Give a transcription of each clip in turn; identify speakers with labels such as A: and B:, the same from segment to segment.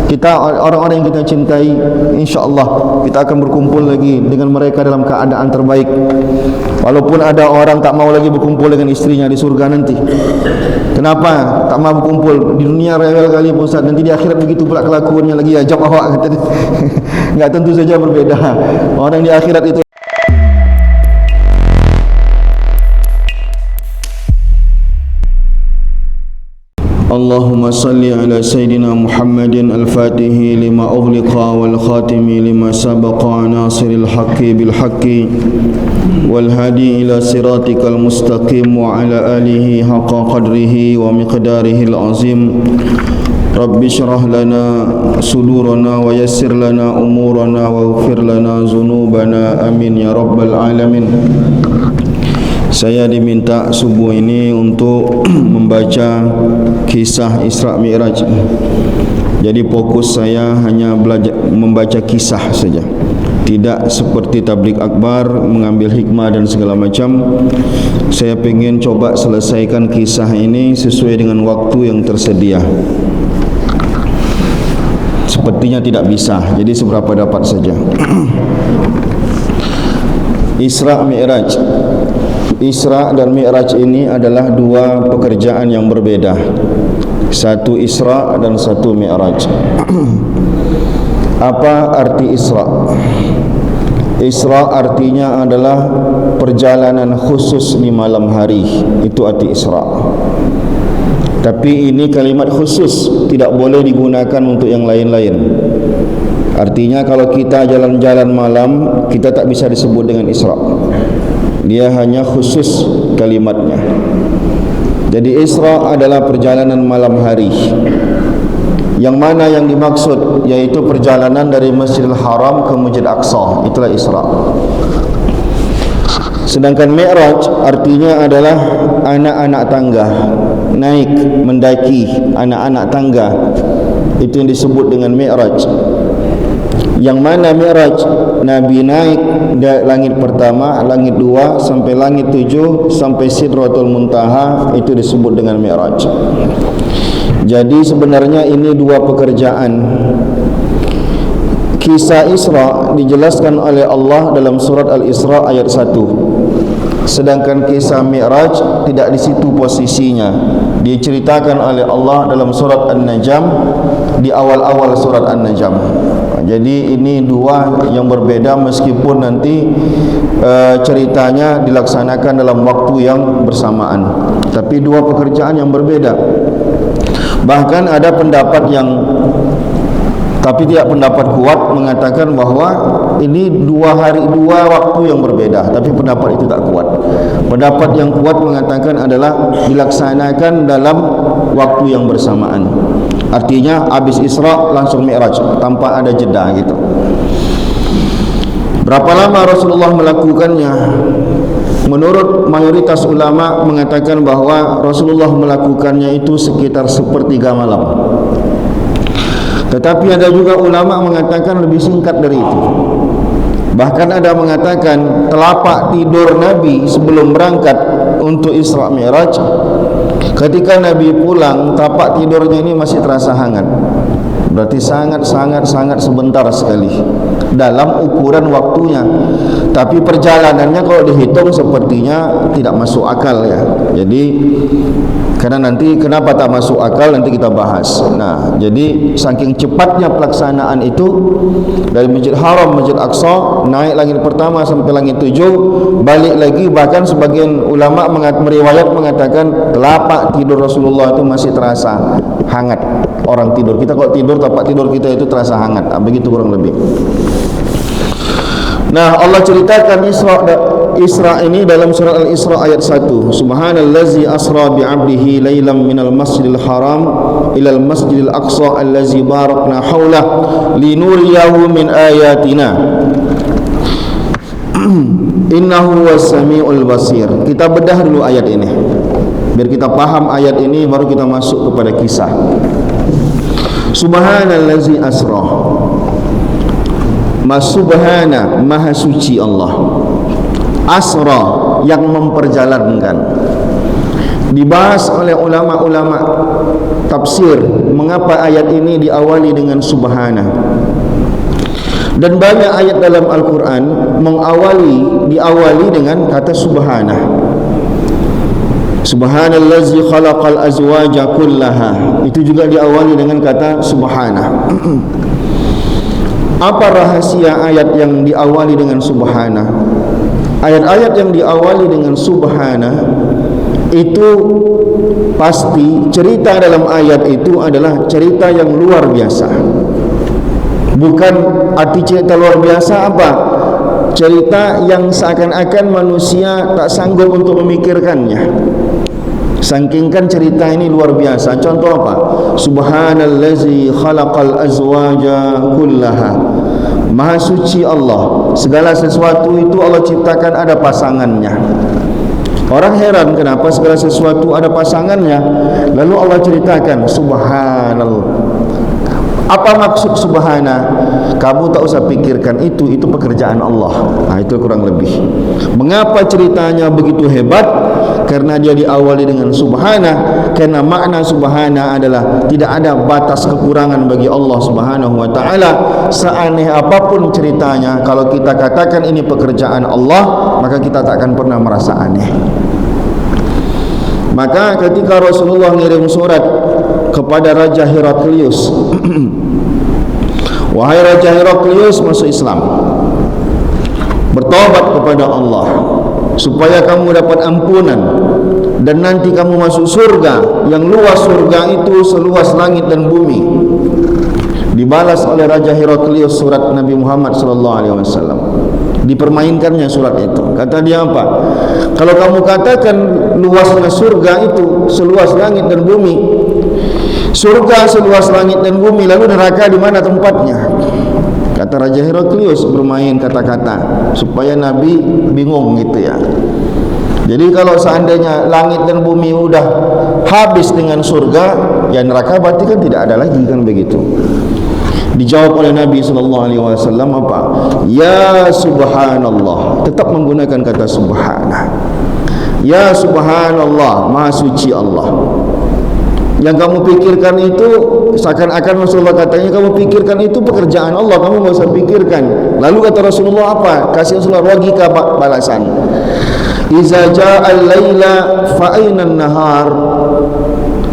A: Kita orang-orang yang kita cintai, insya-Allah kita akan berkumpul lagi dengan mereka dalam keadaan terbaik. Walaupun ada orang tak mau lagi berkumpul dengan istrinya di surga nanti. Kenapa tak mau berkumpul? Di dunia rewel kali Ustaz, nanti di akhirat begitu pula kelakuannya lagi, ajab awak kata dia. Enggak, tentu saja berbeda. Orang di akhirat itu Allahumma salli ala Sayyidina Muhammadin al-Fatihi lima ughliqa wal khatimi lima sabaqa nasiril haqqi bil haqqi wal hadi ila siratikal mustaqim wa ala alihi haqqa qadrihi wa miqdarihi al-azim. Rabbi syrah lana sudurana wa yassir lana umurana wa ighfir lana zunubana, amin ya rabbal alamin. Saya diminta subuh ini untuk membaca kisah Isra Mi'raj. Jadi fokus saya hanya belajar membaca kisah saja. Tidak seperti tabligh akbar mengambil hikmah dan segala macam. Saya ingin coba selesaikan kisah ini sesuai dengan waktu yang tersedia. Sepertinya tidak bisa. Jadi seberapa dapat saja. Isra Mi'raj. Isra dan Mi'raj ini adalah dua pekerjaan yang berbeda. Satu Isra dan satu Mi'raj. Apa arti Isra? Isra artinya adalah perjalanan khusus di malam hari. Itu arti Isra. Tapi ini kalimat khusus, tidak boleh digunakan untuk yang lain-lain. Artinya kalau kita jalan-jalan malam, kita tak bisa disebut dengan Isra. Dia hanya khusus kalimatnya. Jadi Isra adalah perjalanan malam hari. Yang mana yang dimaksud yaitu perjalanan dari Masjidil Haram ke Masjid Aqsa. Itulah Isra. Sedangkan Mi'raj artinya adalah anak-anak tangga, naik mendaki anak-anak tangga. Itu yang disebut dengan Mi'raj. Yang mana Mi'raj, Nabi naik dari langit pertama, langit dua, sampai langit tujuh, sampai Sidratul Muntaha. Itu disebut dengan Mi'raj. Jadi sebenarnya ini dua pekerjaan. Kisah Isra dijelaskan oleh Allah dalam surat Al-Isra ayat 1. Sedangkan kisah Mi'raj tidak di situ posisinya. Diceritakan oleh Allah dalam surat An-Najm, di awal-awal surat An-Najm. Jadi ini dua yang berbeda, meskipun nanti ceritanya dilaksanakan dalam waktu yang bersamaan, tapi dua pekerjaan yang berbeda. Bahkan ada pendapat yang, tapi tidak pendapat kuat, mengatakan bahawa ini dua waktu yang berbeda. Tapi pendapat itu tak kuat. Pendapat yang kuat mengatakan adalah dilaksanakan dalam waktu yang bersamaan. Artinya habis Isra langsung Mi'raj tanpa ada jeda gitu. Berapa lama Rasulullah melakukannya? Menurut mayoritas ulama mengatakan bahawa Rasulullah melakukannya itu sekitar sepertiga malam. Tetapi ada juga ulama mengatakan lebih singkat dari itu. Bahkan ada mengatakan telapak tidur Nabi sebelum berangkat untuk Isra Mi'raj, ketika Nabi pulang, tapak tidurnya ini masih terasa hangat. Berarti sangat sebentar sekali dalam ukuran waktunya. Tapi perjalanannya kalau dihitung sepertinya tidak masuk akal ya. Jadi karena nanti kenapa tak masuk akal nanti kita bahas. Nah, jadi saking cepatnya pelaksanaan itu, dari Masjid Haram, Masjid Aqsa, naik langit pertama sampai langit 7, balik lagi. Bahkan sebagian ulama meriwayat mengatakan telapak tidur Rasulullah itu masih terasa hangat. Orang tidur, kita kalau tidur, tapak tidur kita itu terasa hangat. Begitu kurang lebih. Nah, Allah ceritakan Isra ini dalam surah Al-Isra ayat 1. Subhanallazi asra bi'abdihi lailam minal masjidil haram ilal masjidil aqsa allazi barakna haulah linuriyahu min ayatina innahu was-sami'ul basir. Kita bedah dulu ayat ini biar kita paham ayat ini, baru kita masuk kepada kisah. Subhanallazi asra, Subhana, maha suci Allah. Asra, yang memperjalankan. Dibahas oleh ulama-ulama tafsir mengapa ayat ini diawali dengan subhana. Dan banyak ayat dalam Al-Quran diawali dengan kata subhana. Subhanallazi khalaqal azwaja kullaha, itu juga diawali dengan kata subhana. Apa rahasia ayat yang diawali dengan subhana? Ayat-ayat yang diawali dengan subhana itu pasti cerita dalam ayat itu adalah cerita yang luar biasa. Bukan arti cerita luar biasa apa? Cerita yang seakan-akan manusia tak sanggup untuk memikirkannya. Sangkingkan cerita ini luar biasa. Contoh apa? Subhanallazi khalaqal azwaja kullaha. Maha suci Allah, segala sesuatu itu Allah ciptakan ada pasangannya. Orang heran kenapa segala sesuatu ada pasangannya. Lalu Allah ceritakan subhanallah. Apa maksud subhana? Kamu tak usah pikirkan itu pekerjaan Allah. Nah, itu kurang lebih. Mengapa ceritanya begitu hebat? Karena dia diawali dengan subhana. Karena makna subhana adalah tidak ada batas kekurangan bagi Allah Subhanahu wa taala. Seaneh apapun ceritanya, kalau kita katakan ini pekerjaan Allah, maka kita tak akan pernah merasa aneh. Maka ketika Rasulullah mengirim surat kepada Raja Heraklius, wahai Raja Heraklius, masuk Islam, bertobat kepada Allah supaya kamu dapat ampunan dan nanti kamu masuk surga yang luas surga itu seluas langit dan bumi. Dibalas oleh Raja Heraklius surat Nabi Muhammad SAW. Dipermainkannya surat itu. Kata dia apa? Kalau kamu katakan luasnya surga itu seluas langit dan bumi, surga seluas langit dan bumi, lalu neraka di mana tempatnya? Kata Raja Heraklius bermain kata-kata supaya Nabi bingung gitu ya. Jadi kalau seandainya langit dan bumi udah habis dengan surga, ya neraka berarti kan tidak ada lagi, kan begitu. Dijawab oleh Nabi SAW apa? Ya subhanallah. Tetap menggunakan kata subhana. Ya subhanallah, maha suci Allah. Yang kamu pikirkan itu seakan-akan Rasulullah katanya kamu pikirkan itu pekerjaan Allah, kamu tidak usah pikirkan. Lalu kata Rasulullah apa? Kasih Rasulullah logika balasan. Iza ja'al laila fa'ainan nahar.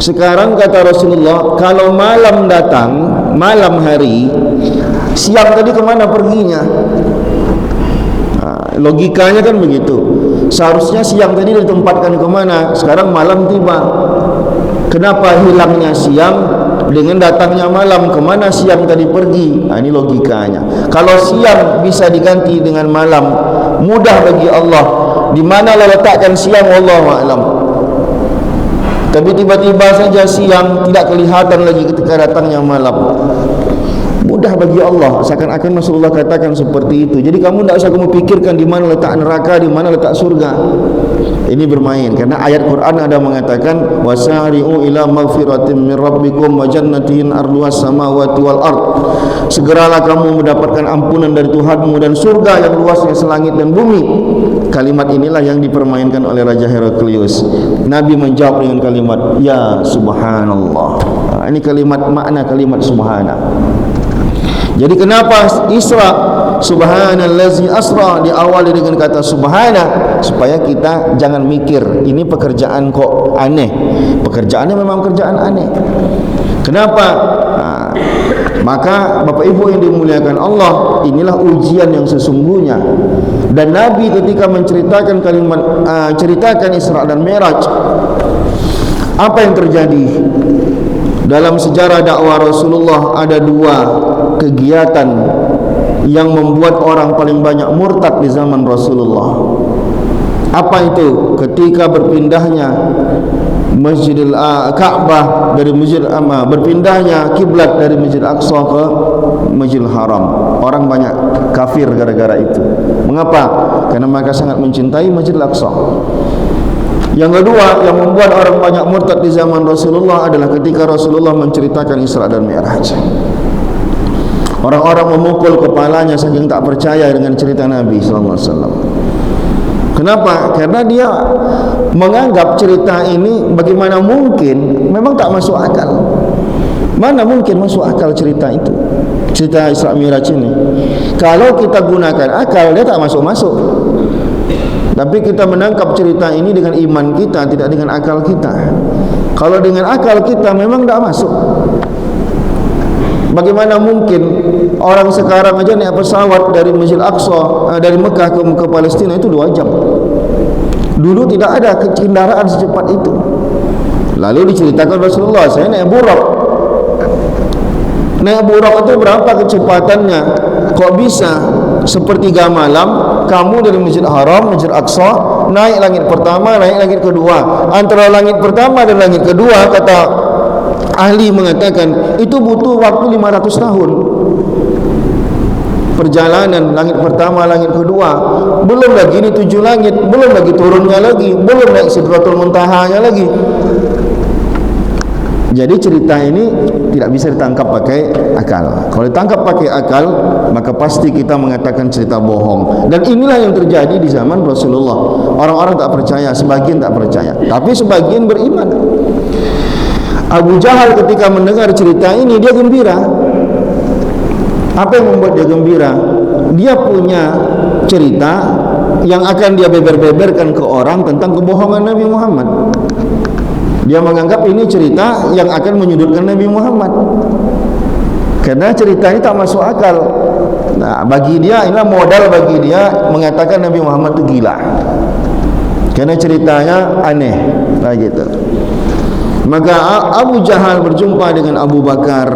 A: Sekarang kata Rasulullah, kalau malam datang, malam hari, siang tadi kemana perginya? Logikanya kan begitu. Seharusnya siang tadi ditempatkan kemana? Sekarang malam tiba. Kenapa hilangnya siang dengan datangnya malam? Kemana siang tadi pergi? Nah, ini logikanya. Kalau siang bisa diganti dengan malam, mudah bagi Allah. Di mana letakkan siang, wallahu a'lam. Tapi tiba-tiba saja siang tidak kelihatan lagi ketika datangnya malam. Mudah bagi Allah. Seakan-akan Rasulullah katakan seperti itu. Jadi kamu tidak usah kamu pikirkan di mana letak neraka, di mana letak surga. Ini bermain karena ayat Quran ada mengatakan wasari'u ila maghfiratin min rabbikum wa jannatin arduhas samawati wal ard. Segeralah kamu mendapatkan ampunan dari Tuhanmu dan surga yang luasnya selangit dan bumi. Kalimat inilah yang dipermainkan oleh Raja Heraklius. Nabi menjawab dengan kalimat ya subhanallah. Ini kalimat makna kalimat subhana. Jadi kenapa Isra subhanallazi asra diawali dengan kata subhana? Supaya kita jangan mikir ini pekerjaan kok aneh. Pekerjaannya memang pekerjaan aneh. Kenapa? Maka Bapak Ibu yang dimuliakan Allah, inilah ujian yang sesungguhnya. Dan Nabi ketika menceritakan ceritakan Isra dan Mi'raj, apa yang terjadi? Dalam sejarah dakwah Rasulullah ada dua kegiatan yang membuat orang paling banyak murtad di zaman Rasulullah. Apa itu? Ketika berpindahnya Masjidil Ka'bah dari Masjidil berpindahnya kiblat dari Masjidil Aqsa ke Masjidil Haram. Orang banyak kafir gara-gara itu. Mengapa? Karena mereka sangat mencintai Masjidil Aqsa. Yang kedua yang membuat orang banyak murtad di zaman Rasulullah adalah ketika Rasulullah menceritakan Isra dan Mi'raj. Orang-orang memukul kepalanya saking tak percaya dengan cerita Nabi SAW. Kenapa? Karena dia menganggap cerita ini bagaimana mungkin, memang tak masuk akal. Mana mungkin masuk akal cerita itu, cerita Isra Mi'raj ini. Kalau kita gunakan akal, dia tak masuk-masuk. Tapi kita menangkap cerita ini dengan iman kita, tidak dengan akal kita. Kalau dengan akal kita memang tak masuk. Bagaimana mungkin orang sekarang aja naik pesawat dari Masjid Aqsa, dari Mekah ke Palestina itu 2 jam. Dulu tidak ada kendaraan secepat itu. Lalu diceritakan Rasulullah, saya naik burak. Naik burak itu berapa kecepatannya? Kok bisa sepertiga malam kamu dari Masjid Haram, Masjid Aqsa, naik langit pertama, naik langit kedua. Antara langit pertama dan langit kedua, kata ahli mengatakan itu butuh waktu 500 tahun. Perjalanan langit pertama, langit kedua, belum lagi ini 7 langit, belum lagi turunnya lagi, belum naik Sidratul Muntahanya lagi. Jadi cerita ini tidak bisa ditangkap pakai akal. Kalau ditangkap pakai akal, maka pasti kita mengatakan cerita bohong. Dan inilah yang terjadi di zaman Rasulullah. Orang-orang tak percaya, sebagian tak percaya, tapi sebagian beriman. Abu Jahal ketika mendengar cerita ini, dia gembira. Apa yang membuat dia gembira? Dia punya cerita yang akan dia beber-beberkan ke orang tentang kebohongan Nabi Muhammad. Dia menganggap ini cerita yang akan menyudutkan Nabi Muhammad, karena cerita ini tak masuk akal. Nah, bagi dia inilah modal bagi dia mengatakan Nabi Muhammad itu gila, karena ceritanya aneh lah gitu. Maka Abu Jahal berjumpa dengan Abu Bakar.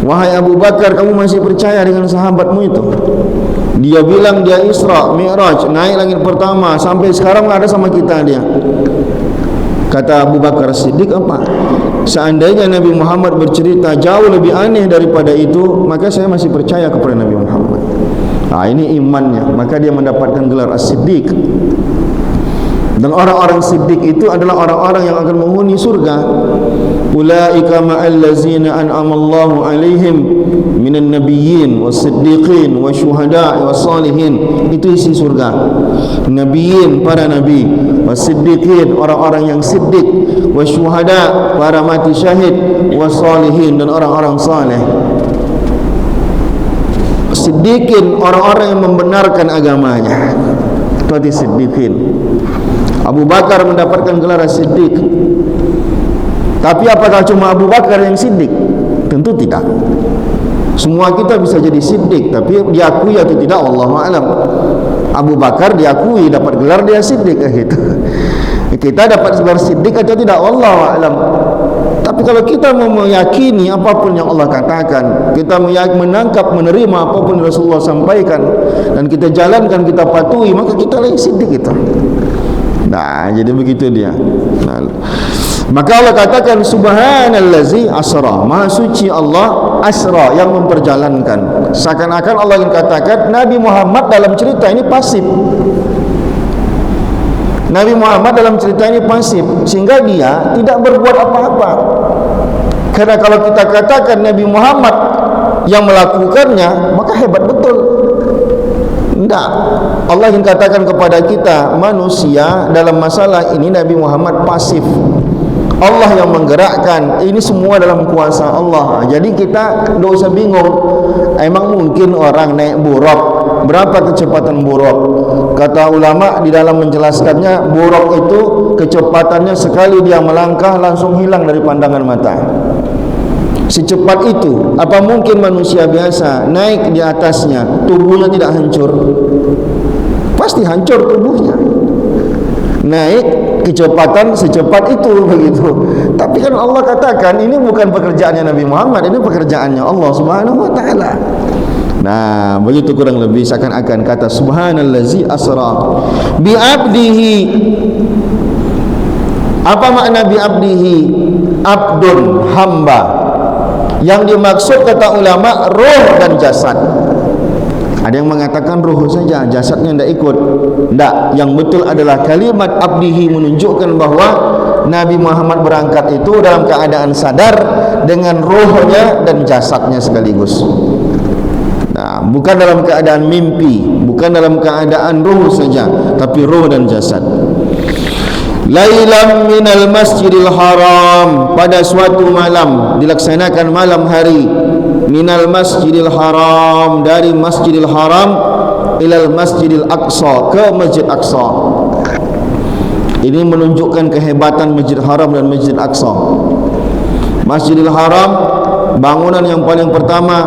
A: Wahai Abu Bakar, kamu masih percaya dengan sahabatmu itu? Dia bilang dia Isra Mi'raj, naik langit pertama, sampai sekarang ada sama kita dia. Kata Abu Bakar Siddiq, apa? Seandainya Nabi Muhammad bercerita jauh lebih aneh daripada itu, maka saya masih percaya kepada Nabi Muhammad. Nah, ini imannya, maka dia mendapatkan gelar As-Siddiq. Dan orang-orang siddiq itu adalah orang-orang yang akan menghuni surga. Ulaika ma'allazina an'amallahu alaihim minan nabiyyin was-siddiqin wasyuhada'i was-salihin. Itu isi surga. Nabiyyin, para nabi, was-siddiqin, orang-orang yang siddiq, wasyuhada, para mati syahid, was-salihin, dan orang-orang saleh. Siddiqin, orang-orang yang membenarkan agamanya. Itu siddiqin. Abu Bakar mendapatkan gelar Siddiq. Tapi apakah cuma Abu Bakar yang siddiq? Tentu tidak. Semua kita bisa jadi siddiq, tapi diakui atau tidak wallahu a'lam. Abu Bakar diakui dapat gelar dia siddiq gitu. Kita dapat gelar siddiq atau tidak wallahu a'lam. Tapi kalau kita mau meyakini apapun yang Allah katakan, kita menangkap, menerima apapun yang Rasulullah sampaikan, dan kita jalankan, kita patuhi, maka kita lagi siddiq itu. Nah, jadi begitu dia. Nah, maka Allah katakan subhanallazi asra, maha suci Allah asra, yang memperjalankan. Seakan-akan Allah ingin katakan Nabi Muhammad dalam cerita ini pasif. Nabi Muhammad dalam cerita ini pasif, sehingga dia tidak berbuat apa-apa. Karena kalau kita katakan Nabi Muhammad yang melakukannya, maka hebat betul. Tidak. Allah ingin katakan kepada kita, manusia dalam masalah ini Nabi Muhammad pasif. Allah yang menggerakkan. Ini semua dalam kuasa Allah. Jadi kita tidak usah bingung. Emang mungkin orang naik buraq? Berapa kecepatan buraq? Kata ulama di dalam menjelaskannya, buraq itu kecepatannya sekali dia melangkah langsung hilang dari pandangan mata. Secepat itu. Apa mungkin manusia biasa naik di atasnya tubuhnya tidak hancur? Pasti hancur tubuhnya. Naik kecepatan secepat itu begitu. Tapi kan Allah katakan ini bukan pekerjaannya Nabi Muhammad, ini pekerjaannya Allah Subhanahu wa taala. Nah, begitu kurang lebih seakan-akan kata subhanallazi asra bi abdihi. Apa makna bi abdihi? Abdun, hamba. Yang dimaksud kata ulama ruh dan jasad. Ada yang mengatakan ruh saja, jasadnya tidak ikut. Tidak, yang betul adalah kalimat abdihi menunjukkan bahwa Nabi Muhammad berangkat itu dalam keadaan sadar dengan ruhnya dan jasadnya sekaligus. Nah, bukan dalam keadaan mimpi, bukan dalam keadaan ruh saja, tapi ruh dan jasad. lailam minal masjidil haram, pada suatu malam, dilaksanakan malam hari, minal masjidil haram, dari masjidil haram, ilal masjidil aqsa, ke masjid aqsa. Ini menunjukkan kehebatan masjid haram dan masjid aqsa. Masjidil haram, bangunan yang paling pertama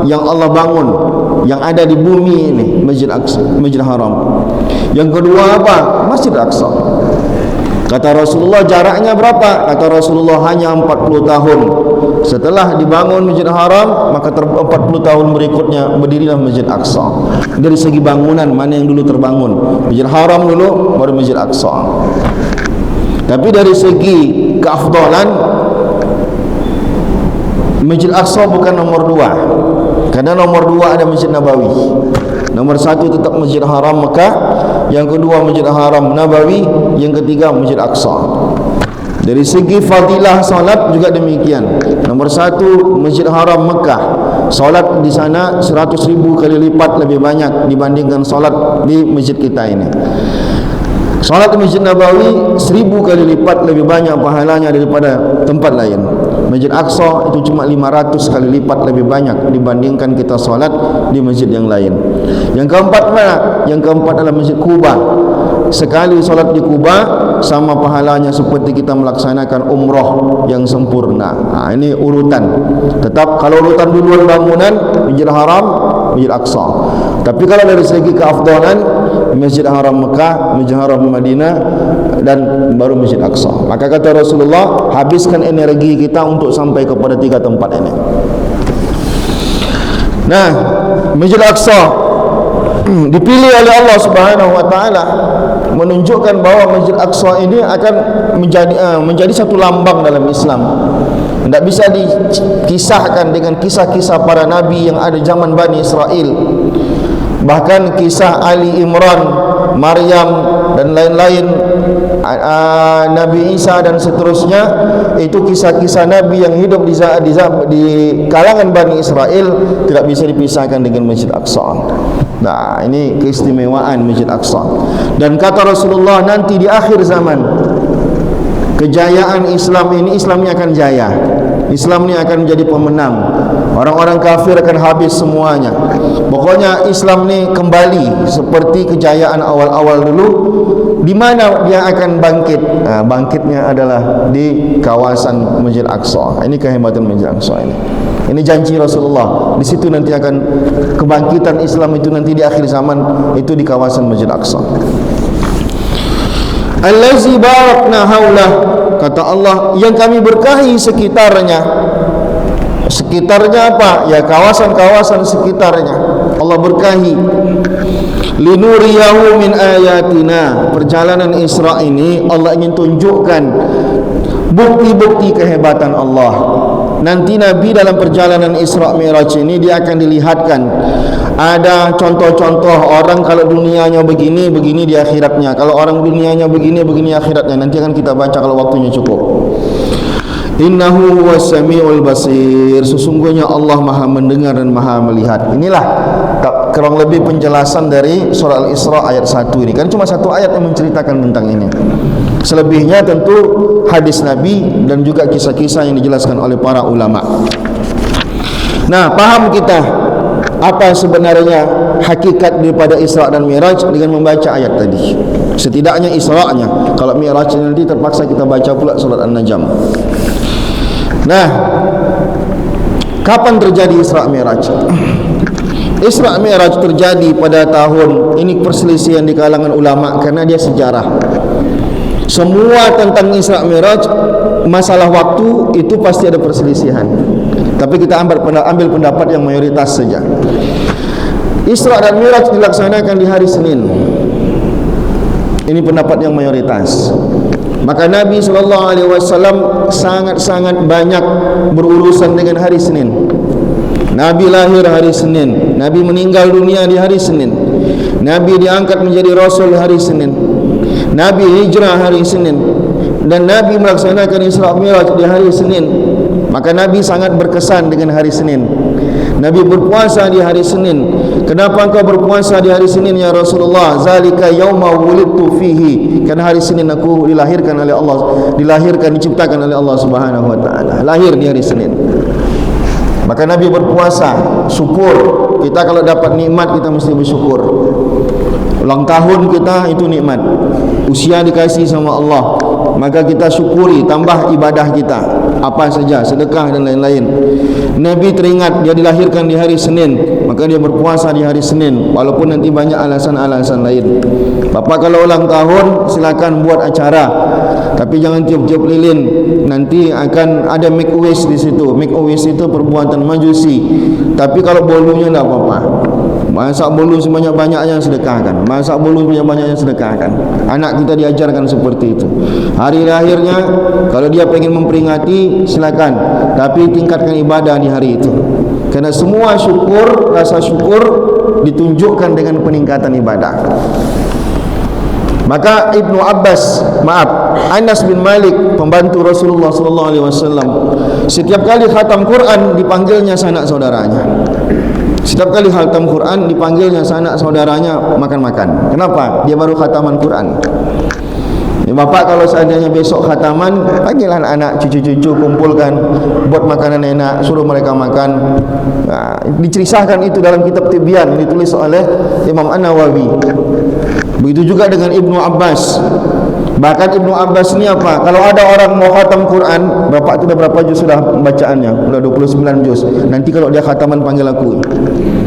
A: yang Allah bangun, yang ada di bumi ini, masjid aqsa, masjid haram. Yang kedua apa? Masjid aqsa. Kata Rasulullah, jaraknya berapa? Kata Rasulullah, hanya 40 tahun. Setelah dibangun Masjid Haram, maka 40 tahun berikutnya berdirilah Masjid Aqsa. Dari segi bangunan, mana yang dulu terbangun? Masjid Haram dulu, baru Masjid Aqsa. Tapi dari segi keafdalan, Masjid Aqsa bukan nomor 2. Karena nomor 2 ada Masjid Nabawi. Nomor 1 tetap Masjid Haram Mekah, yang kedua Masjid Haram Nabawi, yang ketiga Masjid Aqsa. Dari segi fadilah salat juga demikian. Nomor 1 Masjid Haram Mekah, salat di sana 100,000 kali lipat lebih banyak dibandingkan salat di masjid kita ini. Salat di Masjid Nabawi 1000 kali lipat lebih banyak pahalanya daripada tempat lain. Masjid Aqsa itu cuma 500 kali lipat lebih banyak dibandingkan kita salat di masjid yang lain. Yang keempat mana? Yang keempat adalah Masjid Quba. Sekali salat di Quba sama pahalanya seperti kita melaksanakan umrah yang sempurna. Ini urutan. Tetap kalau urutan duluan bangunan, Masjid Haram, Masjid Aqsa. Tapi kalau dari segi keafdalan, Masjid Haram Mekah, Masjid Haram Madinah, dan baru Masjid Aqsa. Maka kata Rasulullah, habiskan energi kita untuk sampai kepada 3 tempat ini. Nah, Masjid Aqsa dipilih oleh Allah Subhanahu wa taala, menunjukkan bahwa Masjid Aqsa ini akan menjadi satu lambang dalam Islam. Tidak bisa dikisahkan dengan kisah-kisah para nabi yang ada zaman Bani Israel. Bahkan kisah Ali Imran, Maryam dan lain-lain, Nabi Isa dan seterusnya, itu kisah-kisah Nabi yang hidup di kalangan Bani Israel, tidak bisa dipisahkan dengan Masjid Aqsa. Nah, ini keistimewaan Masjid Aqsa. Dan kata Rasulullah, nanti di akhir zaman, kejayaan Islam ini, Islamnya akan jaya. Islam ini akan menjadi pemenang. Orang-orang kafir akan habis semuanya. Pokoknya Islam ini kembali seperti kejayaan awal-awal dulu. Di mana dia akan bangkit? Bangkitnya adalah di kawasan Masjid Aqsa. Ini kehebatan Masjid Aqsa ini. Ini janji Rasulullah. Di situ nanti akan kebangkitan Islam itu, nanti di akhir zaman itu di kawasan Masjid Aqsa. Allazi barakna haulah, kata Allah, yang kami berkahi sekitarnya. Sekitarnya apa? Ya, kawasan-kawasan sekitarnya Allah berkahi. Linuriyahu min ayatina. Perjalanan Isra ini Allah ingin tunjukkan bukti-bukti kehebatan Allah. Nanti Nabi dalam perjalanan Isra Mi'raj ini dia akan dilihatkan ada contoh-contoh orang kalau dunianya begini, begini di akhiratnya. Kalau orang dunianya begini, begini akhiratnya. Nanti akan kita baca kalau waktunya cukup. Innahu was-sami'ul basir. Sesungguhnya Allah Maha mendengar dan Maha melihat. Inilah kurang lebih penjelasan dari surah Al-Isra ayat 1 ini. Kan cuma satu ayat yang menceritakan tentang ini. Selebihnya tentu hadis Nabi dan juga kisah-kisah yang dijelaskan oleh para ulama. Nah, paham kita apa sebenarnya hakikat daripada Isra dan Mi'raj dengan membaca ayat tadi. Setidaknya Isra'nya. Kalau Mi'raj nanti terpaksa kita baca pula surat An-Najm. Nah, kapan terjadi Isra Mi'raj? Isra Mi'raj terjadi pada tahun ini, perselisihan di kalangan ulama karena dia sejarah. Semua tentang Isra Mi'raj, masalah waktu itu pasti ada perselisihan. Tapi kita ambil pendapat yang mayoritas saja. Isra dan Mi'raj dilaksanakan di hari Senin. Ini pendapat yang mayoritas. Maka Nabi SAW sangat-sangat banyak berurusan dengan hari Senin. Nabi lahir hari Senin, Nabi meninggal dunia di hari Senin, Nabi diangkat menjadi Rasul hari Senin, Nabi hijrah hari Senin, dan Nabi melaksanakan Isra Mi'raj di hari Senin. Maka Nabi sangat berkesan dengan hari Senin. Nabi berpuasa di hari Senin. Kenapa engkau berpuasa di hari Senin ya Rasulullah? Zalika yauma wulidtu fihi. Karena hari Senin aku dilahirkan oleh Allah, diciptakan oleh Allah Subhanahu wa taala. Lahir di hari Senin. Maka Nabi berpuasa, syukur. Kita kalau dapat nikmat kita mesti bersyukur. Ulang tahun kita itu nikmat. Usia dikasih sama Allah, maka kita syukuri, tambah ibadah kita apa saja, sedekah dan lain-lain. Nabi teringat dia dilahirkan di hari Senin, maka dia berpuasa di hari Senin, walaupun nanti banyak alasan-alasan lain. Bapak kalau ulang tahun silakan buat acara, tapi jangan tiup-tiup lilin, nanti akan ada make a wish di situ. Make a wish itu perbuatan majusi. Tapi kalau bolunya tidak apa-apa. Masak bolu sebanyak-banyaknya sedekahkan. Masak bolu sebanyak-banyaknya sedekahkan. Anak kita diajarkan seperti itu. Hari lahirnya kalau dia pengen memperingati silakan, tapi tingkatkan ibadah di hari itu. Karena semua syukur, rasa syukur ditunjukkan dengan peningkatan ibadah. Maka Anas bin Malik, pembantu Rasulullah sallallahu alaihi wasallam, setiap kali khatam Quran dipanggilnya sanak saudaranya. Setiap kali khatam Quran dipanggilnya sanak saudaranya makan-makan. Kenapa? Dia baru khataman Quran. Ya, bapak kalau seandainya besok khataman, panggillah anak cucu-cucu, kumpulkan, buat makanan enak, suruh mereka makan. Nah, diceritakan itu dalam kitab Tibyan, ditulis oleh Imam An-Nawawi. Begitu juga dengan Ibnu Abbas. Bahkan Ibnu Abbas ni apa? Kalau ada orang mau khatam Quran, bapak itu dah berapa juz sudah bacaannya? Sudah 29 juz. Nanti kalau dia khataman panggil aku.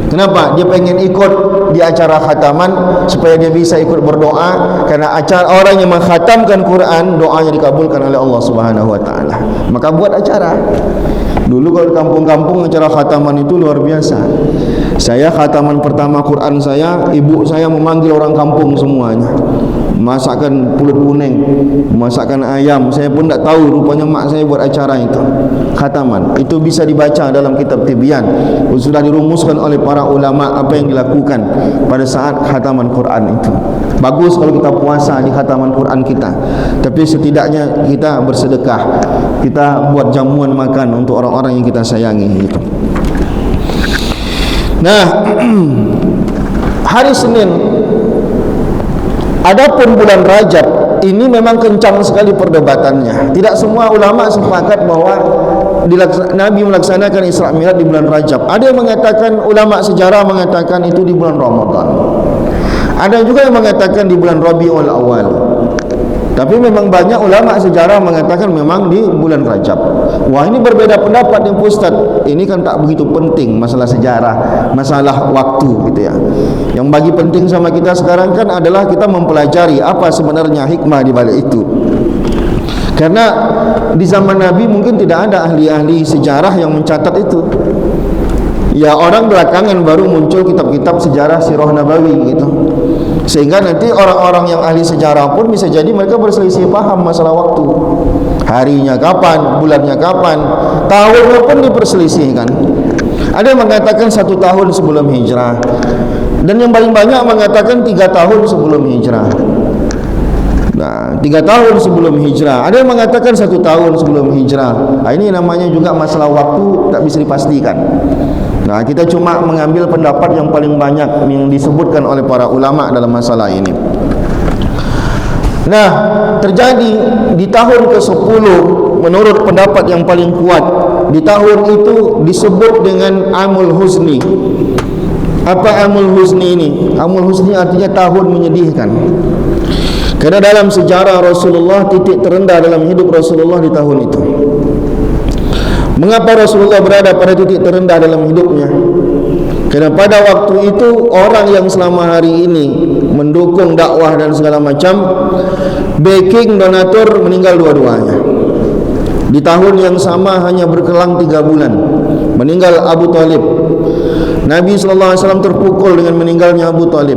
A: Kenapa? Dia pengen ikut di acara khataman supaya dia bisa ikut berdoa, karena acara orang yang mengkhatamkan Quran doanya dikabulkan oleh Allah Subhanahu wa taala. Maka buat acara. Dulu kalau di kampung-kampung acara khataman itu luar biasa. Saya khataman pertama Quran saya, ibu saya memanggil orang kampung semuanya. Masakkan pulut kuning, masakkan ayam. Saya pun tak tahu, rupanya mak saya buat acara itu. Khataman. Itu bisa dibaca dalam kitab Tibyan. Sudah dirumuskan oleh para ulama apa yang dilakukan pada saat khataman Quran itu. Bagus kalau kita puasa di khataman Quran kita. Tapi setidaknya kita bersedekah. Kita buat jamuan makan untuk orang-orang yang kita sayangi gitu. Nah, hari Senin, adapun bulan Rajab ini memang kencang sekali perdebatannya. Tidak semua ulama sepakat bahwa Nabi melaksanakan Isra Mi'raj di bulan Rajab. Ada yang mengatakan, ulama sejarah mengatakan itu di bulan Ramadan. Ada juga yang mengatakan di bulan Rabiul Awal. Tapi memang banyak ulama sejarah mengatakan memang di bulan Rajab. Wah, ini berbeda pendapat dengan Ustaz. Ini kan tak begitu penting masalah sejarah, masalah waktu gitu ya. Yang bagi penting sama kita sekarang kan adalah kita mempelajari apa sebenarnya hikmah di balik itu. Karena di zaman Nabi mungkin tidak ada ahli-ahli sejarah yang mencatat itu. Ya, orang belakangan baru muncul kitab-kitab sejarah sirah Nabawi gitu. Sehingga nanti orang-orang yang ahli sejarah pun bisa jadi mereka berselisih paham masalah waktu. Harinya kapan, bulannya kapan, tahunnya pun diperselisihkan. Ada yang mengatakan 1 tahun sebelum hijrah, dan yang paling banyak mengatakan 3 tahun sebelum hijrah. Nah, 3 tahun sebelum hijrah. Ada yang mengatakan 1 tahun sebelum hijrah. Nah, ini namanya juga masalah waktu tak bisa dipastikan. Nah, kita cuma mengambil pendapat yang paling banyak yang disebutkan oleh para ulama dalam masalah ini. Nah, terjadi di tahun ke-10 menurut pendapat yang paling kuat. Di tahun itu disebut dengan Amul Huzni. Apa Amul Huzni ini? Amul Huzni artinya tahun menyedihkan. Karena dalam sejarah Rasulullah, titik terendah dalam hidup Rasulullah di tahun itu. Mengapa Rasulullah berada pada titik terendah dalam hidupnya? Karena pada waktu itu orang yang selama hari ini mendukung dakwah dan segala macam, backing donatur meninggal dua-duanya. Di tahun yang sama hanya berkelang 3 bulan meninggal Abu Talib. Nabi SAW terpukul dengan meninggalnya Abu Talib.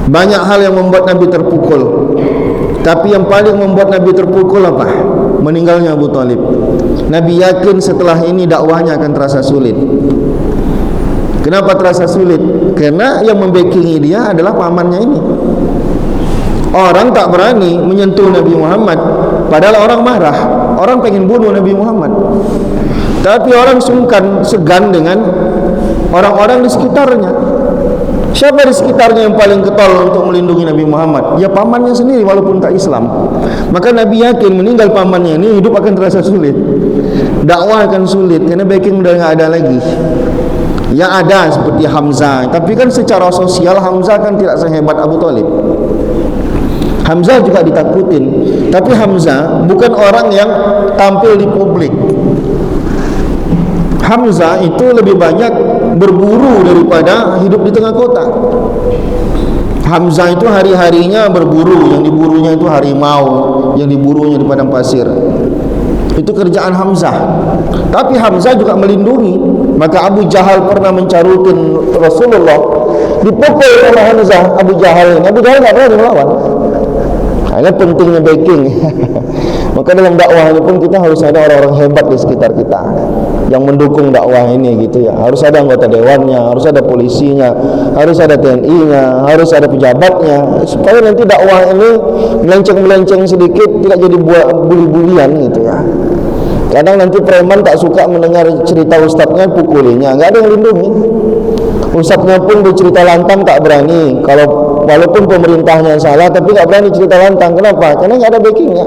A: Banyak hal yang membuat Nabi terpukul, tapi yang paling membuat Nabi terpukul apa? Meninggalnya Abu Talib. Nabi yakin setelah ini dakwahnya akan terasa sulit. Kenapa terasa sulit? Karena yang membackingi dia adalah pamannya ini. Orang tak berani menyentuh Nabi Muhammad, padahal orang marah. Orang pengen bunuh Nabi Muhammad, tapi orang sungkan, segan dengan orang-orang di sekitarnya. Siapa di sekitarnya yang paling getol untuk melindungi Nabi Muhammad? Ya pamannya sendiri walaupun tak Islam. Maka Nabi yakin meninggal pamannya ini hidup akan terasa sulit, dakwah akan sulit, karena backing udah nggak ada lagi. Yang ada seperti Hamzah, tapi kan secara sosial Hamzah kan tidak sehebat Abu Thalib. Hamzah juga ditakutin, tapi Hamzah bukan orang yang tampil di publik. Hamzah itu lebih banyak berburu daripada hidup di tengah kota. Hamzah itu hari-harinya berburu, yang diburunya itu harimau, yang diburunya di padang pasir. Itu kerjaan Hamzah. Tapi Hamzah juga melindungi. Maka Abu Jahal pernah mencarutin Rasulullah, dipukul oleh Hamzah. Abu Jahal tidak pernah melawan. Ini pentingnya backing. Maka dalam dakwah ini pun kita harus ada orang-orang hebat di sekitar kita yang mendukung dakwah ini gitu ya. Harus ada anggota dewannya, harus ada polisinya, harus ada TNI-nya, harus ada pejabatnya, supaya nanti dakwah ini melenceng-melenceng sedikit, tidak jadi bully-bulian gitu ya. Kadang nanti preman tak suka mendengar cerita ustadznya, pukulinya, enggak ada yang lindungi. Ustadznya pun bercerita lantang tak berani. Kalau walaupun pemerintahnya salah, tapi tak berani cerita lantang. Kenapa? Karena enggak ada backingnya.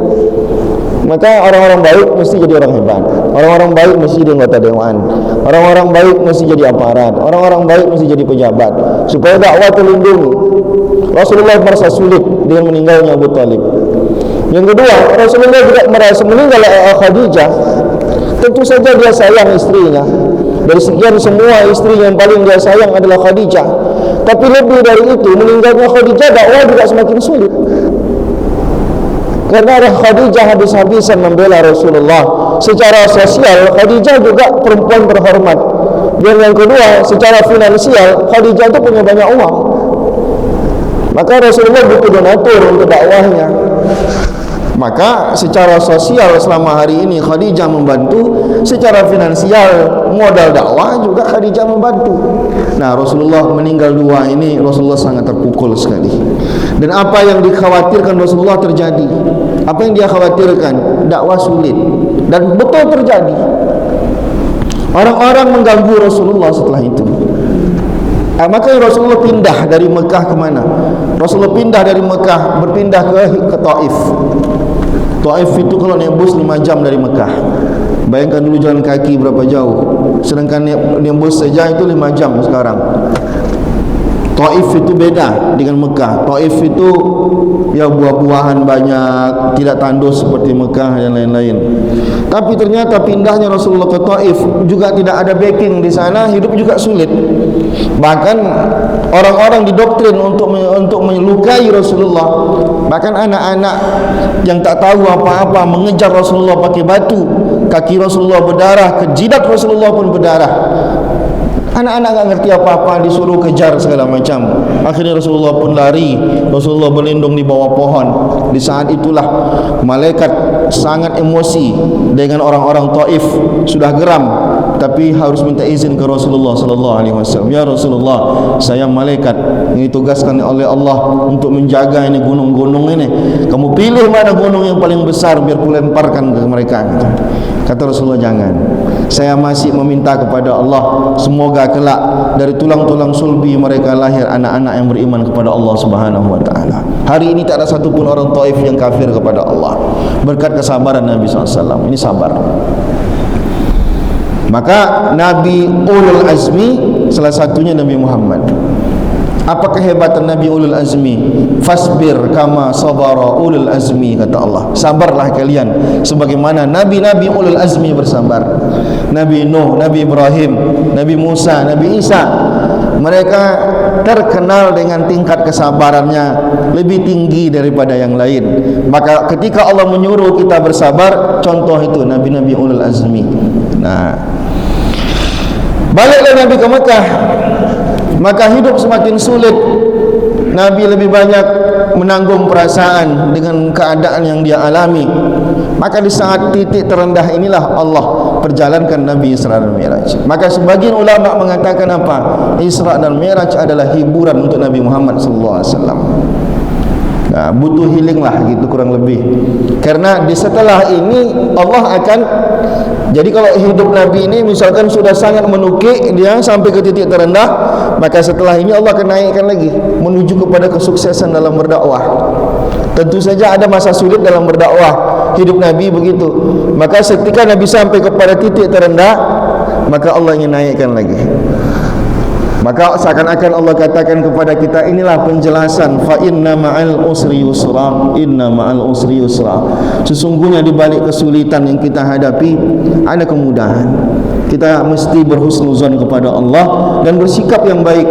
A: Maka orang-orang baik mesti jadi orang hebat. Orang-orang baik mesti jadi anggota dewan. Orang-orang baik mesti jadi aparat. Orang-orang baik mesti jadi pejabat, supaya dakwah terlindungi. Rasulullah merasa sulit dengan meninggalnya Abu Thalib. Yang kedua, Rasulullah juga merasa meninggal Khadijah. Tentu saja dia sayang istrinya. Dari sekian semua istri yang paling dia sayang adalah Khadijah. Tapi lebih dari itu, meninggalnya Khadijah, dakwah juga semakin sulit. Karena Khadijah habis-habisan membela Rasulullah. Secara sosial, Khadijah juga perempuan terhormat. Dan yang kedua, secara finansial, Khadijah itu punya banyak uang. Maka Rasulullah butuh donatur untuk dakwahnya. Maka secara sosial selama hari ini Khadijah membantu, secara finansial modal dakwah juga Khadijah membantu. Nah, Rasulullah meninggal dua ini, Rasulullah sangat terpukul sekali. Dan apa yang dikhawatirkan Rasulullah terjadi. Apa yang dia khawatirkan? Dakwah sulit. Dan betul terjadi. Orang-orang mengganggu Rasulullah setelah itu. Maka Rasulullah pindah dari Mekah ke mana? Rasulullah pindah dari Mekah, berpindah ke Taif. Taif itu kalau naik bus 5 jam dari Mekah. Bayangkan dulu jalan kaki berapa jauh. Sedangkan naik bus saja itu 5 jam sekarang. Taif itu beda dengan Mekah. Taif itu ya buah-buahan banyak, tidak tandus seperti Mekah dan lain-lain. Tapi ternyata pindahnya Rasulullah ke Taif juga tidak ada backing di sana, hidup juga sulit. Bahkan orang-orang didoktrin untuk melukai Rasulullah. Bahkan anak-anak yang tak tahu apa-apa mengejar Rasulullah pakai batu. Kaki Rasulullah berdarah, ke jidat Rasulullah pun berdarah. Anak-anak tak ngerti apa-apa, disuruh kejar segala macam. Akhirnya Rasulullah pun lari. Rasulullah berlindung di bawah pohon. Di saat itulah malaikat sangat emosi dengan orang-orang Taif. Sudah geram, tapi harus minta izin ke Rasulullah sallallahu alaihi wasallam. Ya Rasulullah, saya malaikat yang ditugaskan oleh Allah untuk menjaga ini gunung-gunung ini. Kamu pilih mana gunung yang paling besar biar kulemparkan ke mereka. Kata Rasulullah, jangan. Saya masih meminta kepada Allah, semoga kelak dari tulang-tulang sulbi mereka lahir anak-anak yang beriman kepada Allah Subhanahu wa taala. Hari ini tak ada satupun orang Taif yang kafir kepada Allah berkat kesabaran Nabi SAW. Ini sabar. Maka Nabi Ulul Azmi salah satunya Nabi Muhammad. Apa kehebatan Nabi Ulul Azmi? Fasbir kama sabara Ulul Azmi, kata Allah. Sabarlah kalian sebagaimana Nabi-Nabi Ulul Azmi bersabar. Nabi Nuh, Nabi Ibrahim, Nabi Musa, Nabi Isa. Mereka terkenal dengan tingkat kesabarannya lebih tinggi daripada yang lain. Maka ketika Allah menyuruh kita bersabar, contoh itu Nabi-Nabi Ulul Azmi. Nah, baliklah Nabi ke Mekah. Maka hidup semakin sulit. Nabi lebih banyak menanggung perasaan dengan keadaan yang dia alami. Maka di saat titik terendah inilah Allah perjalankan Nabi Isra dan Mi'raj. Maka sebagian ulama mengatakan apa? Isra dan Mi'raj adalah hiburan untuk Nabi Muhammad sallallahu alaihi wasallam. Butuh healing lah gitu kurang lebih. Karena di setelah ini Allah akan, jadi kalau hidup Nabi ini misalkan sudah sangat menukik dia sampai ke titik terendah, maka setelah ini Allah akan naikkan lagi menuju kepada kesuksesan dalam berdakwah. Tentu saja ada masa sulit dalam berdakwah, hidup Nabi begitu. Maka ketika Nabi sampai kepada titik terendah, maka Allah ingin naikkan lagi. Maka seakan-akan Allah katakan kepada kita, inilah penjelasan, fa inna ma'al usri yusra, inna ma'al usri yusra. Sesungguhnya di balik kesulitan yang kita hadapi ada kemudahan. Kita mesti berhusnuzon kepada Allah dan bersikap yang baik.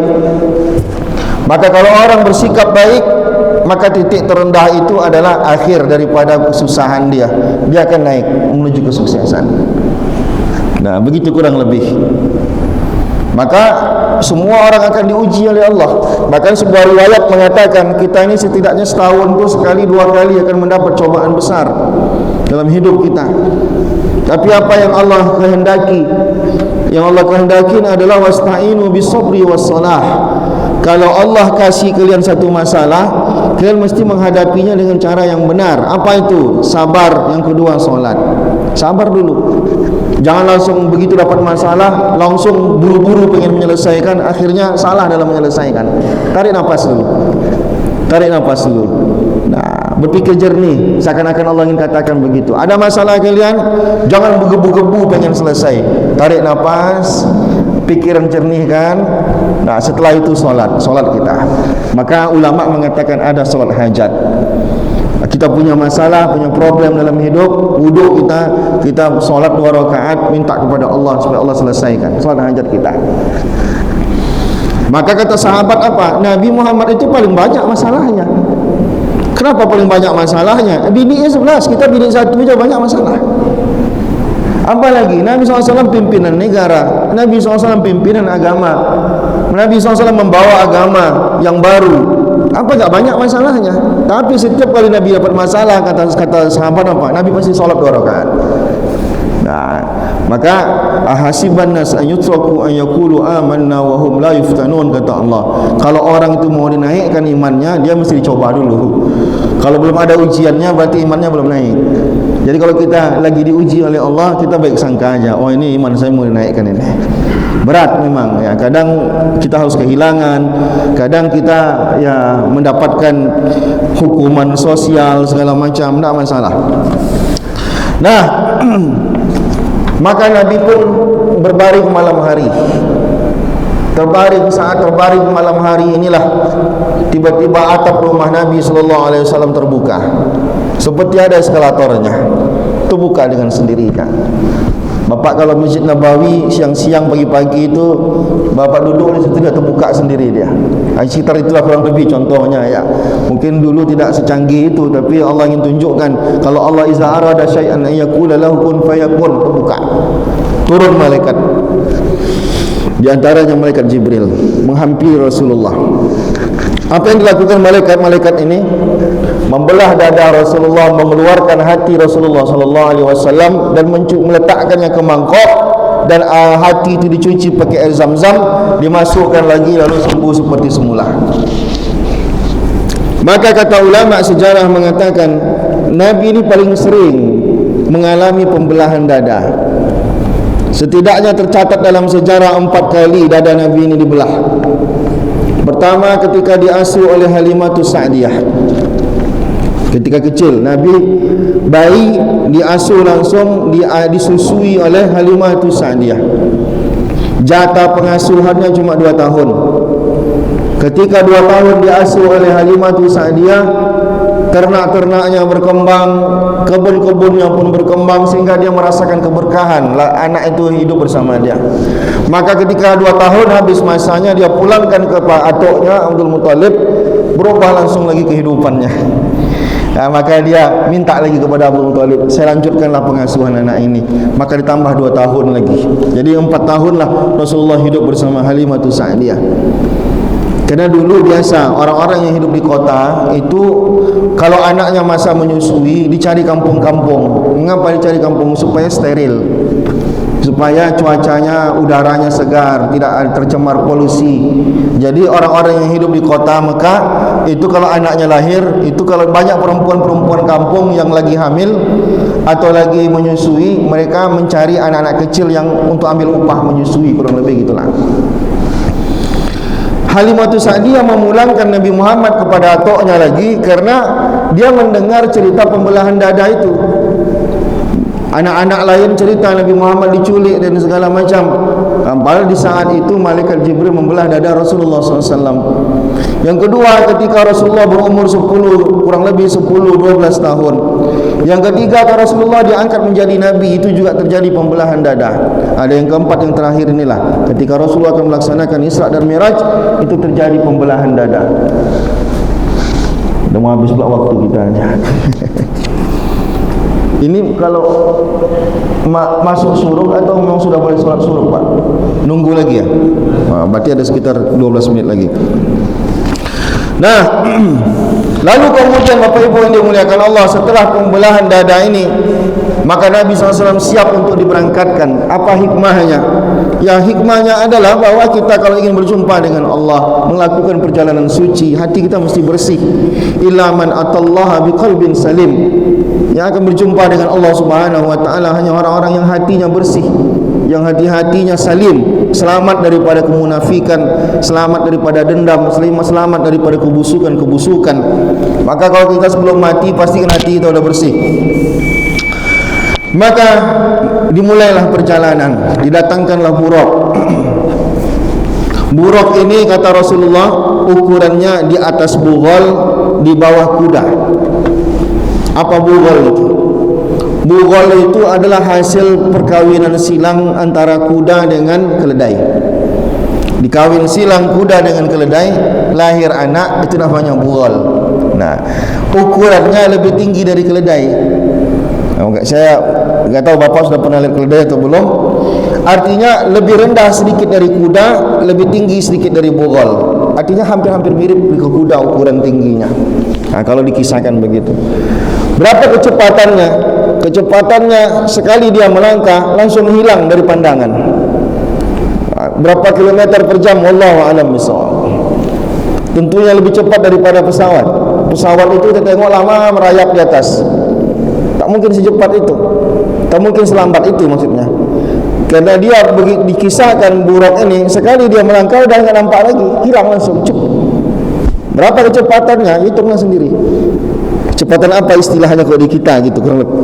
A: Maka kalau orang bersikap baik, maka titik terendah itu adalah akhir daripada kesusahan dia. Dia akan naik menuju kesuksesan. Nah, begitu kurang lebih. Maka semua orang akan diuji oleh Allah. Bahkan sebuah riwayat mengatakan kita ini setidaknya setahun itu sekali dua kali akan mendapat cobaan besar dalam hidup kita. Tapi apa yang Allah kehendaki, yang Allah kehendaki adalah wasta'inu bisabri wassalah. Kalau Allah kasih kalian satu masalah, kalian mesti menghadapinya dengan cara yang benar. Apa itu? Sabar. Yang kedua, solat. Sabar dulu. Jangan langsung begitu dapat masalah langsung buru-buru pengen menyelesaikan, akhirnya salah dalam menyelesaikan. Tarik nafas dulu. Tarik nafas dulu. Nah, berpikir jernih. Seakan-akan Allah ingin katakan begitu. Ada masalah kalian, jangan bergebu-gebu pengen selesai. Tarik nafas, pikiran jernihkan. Nah, setelah itu solat kita. Maka ulama mengatakan ada solat hajat. Kita punya masalah, punya problem dalam hidup, wuduk kita solat 2 rakaat, minta kepada Allah supaya Allah selesaikan solat hajat kita. Maka kata sahabat apa? Nabi Muhammad itu paling banyak masalahnya. Kenapa paling banyak masalahnya? Bininya 11, kita bini 1 aja banyak masalah. Apalagi Nabi SAW pimpinan negara, Nabi SAW pimpinan agama, Nabi SAW membawa agama yang baru. Apa tak banyak masalahnya? Tapi setiap kali Nabi dapat masalah, kata sahabat apa? Nabi pasti solat 2 rakaat. Nah, maka ahasiban nas an yutraku an yaqulu amanna wa hum la yuftanun, kata Allah. Kalau orang itu mau dinaikkan imannya, dia mesti dicoba dulu. Kalau belum ada ujiannya, berarti imannya belum naik. Jadi kalau kita lagi diuji oleh Allah, kita baik sangka aja, oh ini iman saya mau dinaikkan ini. Berat memang ya, kadang kita harus kehilangan, kadang kita ya mendapatkan hukuman sosial segala macam, tidak masalah. Nah, maka Nabi pun berbaring malam hari. Saat terbaring malam hari inilah tiba-tiba atap rumah Nabi SAW terbuka, seperti ada eskalatornya, terbuka dengan sendirinya. Bapak kalau Masjid Nabawi siang-siang pagi-pagi itu bapak duduk di situ, dia terbuka sendiri dia. Sekitar itulah kurang lebih contohnya ya. Mungkin dulu tidak secanggih itu, tapi Allah ingin tunjukkan kalau Allah iza arada syai'an yaqula lahu kun fayakun, terbuka. Turun malaikat. Di antaranya malaikat Jibril menghampiri Rasulullah. Apa yang dilakukan malaikat ini? Membelah dada Rasulullah, mengeluarkan hati Rasulullah sallallahu alaihi wasallam dan meletakkannya ke mangkok, dan hati itu dicuci pakai air Zam-Zam, dimasukkan lagi lalu sembuh seperti semula. Maka kata ulama sejarah mengatakan Nabi ini paling sering mengalami pembelahan dada. Setidaknya tercatat dalam sejarah 4 kali dada Nabi ini dibelah. Pertama ketika diasuh oleh Halimatus Sa'diyah. Ketika kecil Nabi bayi diasuh langsung, disusui oleh Halimatus Sa'diyah. Jatah pengasuhannya cuma 2 tahun. Ketika 2 tahun diasuh oleh Halimatus Sa'diyah, ternak-ternaknya berkembang, kebun-kebunnya pun berkembang sehingga dia merasakan keberkahan, anak itu hidup bersama dia. Maka ketika 2 tahun habis masanya, dia pulangkan ke atuknya Abdul Muttalib, berubah langsung lagi kehidupannya. Nah, maka dia minta lagi kepada Abdul Muttalib, saya lanjutkanlah pengasuhan anak ini. Maka ditambah 2 tahun lagi, jadi 4 tahunlah Rasulullah hidup bersama Halimatus Sa'diyah. Karena dulu biasa orang-orang yang hidup di kota itu kalau anaknya masa menyusui dicari kampung-kampung. Mengapa dicari kampung? Supaya steril. supaya cuacanya, udaranya segar, tidak tercemar polusi. Jadi orang-orang yang hidup di kota Mekah itu kalau anaknya lahir, itu kalau banyak perempuan-perempuan kampung yang lagi hamil atau lagi menyusui, mereka mencari anak-anak kecil yang untuk ambil upah menyusui, kurang lebih gitulah. Halimatus Sa'diyah memulangkan Nabi Muhammad kepada atuknya lagi karena dia mendengar cerita pembelahan dada itu. Anak-anak lain cerita Nabi Muhammad diculik dan segala macam. Padahal di saat itu malaikat Jibril membelah dada Rasulullah SAW. Yang kedua, ketika Rasulullah berumur 10, kurang lebih 10-12 tahun. Yang ketiga, Rasulullah diangkat menjadi Nabi, itu juga terjadi pembelahan dada. Ada yang keempat, yang terakhir inilah, ketika Rasulullah akan melaksanakan Isra dan Mi'raj, itu terjadi pembelahan dada. Dah mau habis pula waktu kita. Ini kalau masuk suruh atau memang sudah boleh sholat suruh, Pak? Nunggu lagi ya? Berarti ada sekitar 12 menit lagi. Nah, lalu kemudian Bapak Ibu yang dimuliakan Allah, setelah pembelahan dada ini, maka Nabi SAW siap untuk diberangkatkan. Apa hikmahnya? Ya, hikmahnya adalah bahwa kita kalau ingin berjumpa dengan Allah, melakukan perjalanan suci, hati kita mesti bersih. Illa man atallaha biqalbin salim. Yang akan berjumpa dengan Allah Subhanahu wa taala hanya orang-orang yang hatinya bersih, yang hati-hatinya salim, selamat daripada kemunafikan, selamat daripada dendam, selamat daripada kebusukan-kebusukan. Maka kalau kita sebelum mati, pastikan hati kita sudah bersih. Maka dimulailah perjalanan, didatangkanlah buraq. Buraq ini kata Rasulullah ukurannya di atas bughal, di bawah kuda. Apa bughal itu? Bughal itu adalah hasil perkawinan silang antara kuda dengan keledai. Dikawin silang kuda dengan keledai, lahir anak, itu namanya bughal. Nah, ukurannya lebih tinggi dari keledai. Saya enggak tahu Bapak sudah pernah lihat keledai atau belum. Artinya lebih rendah sedikit dari kuda, lebih tinggi sedikit dari bughal. Artinya hampir-hampir mirip ke kuda ukuran tingginya. Nah, kalau dikisahkan begitu. Berapa kecepatannya? Kecepatannya sekali dia melangkah langsung hilang dari pandangan. Berapa kilometer per jam? Wallahu a'lam bishawab. Tentunya lebih cepat daripada pesawat. Pesawat itu kita tengok lama merayap di atas. Tak mungkin secepat itu. Tak mungkin selambat itu maksudnya. Karena dia dikisahkan buraq ini sekali dia melangkah dah enggak nampak lagi, hilang langsung. Berapa kecepatannya? Hitunglah sendiri. Kecepatan apa istilahnya kalau di kita gitu kurang lebih.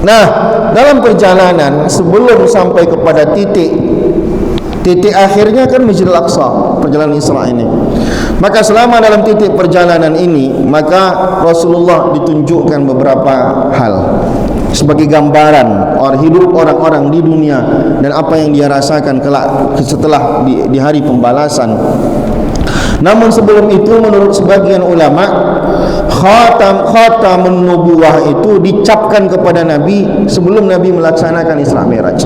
A: Nah, dalam perjalanan sebelum sampai kepada titik akhirnya kan Masjidil Aqsa, perjalanan Isra ini. Maka selama dalam titik perjalanan ini, maka Rasulullah ditunjukkan beberapa hal sebagai gambaran hidup orang-orang di dunia dan apa yang dia rasakan kelak setelah di hari pembalasan. Namun sebelum itu menurut sebagian ulama, khatamun nubuwah itu dicapkan kepada Nabi sebelum Nabi melaksanakan Isra Mi'raj.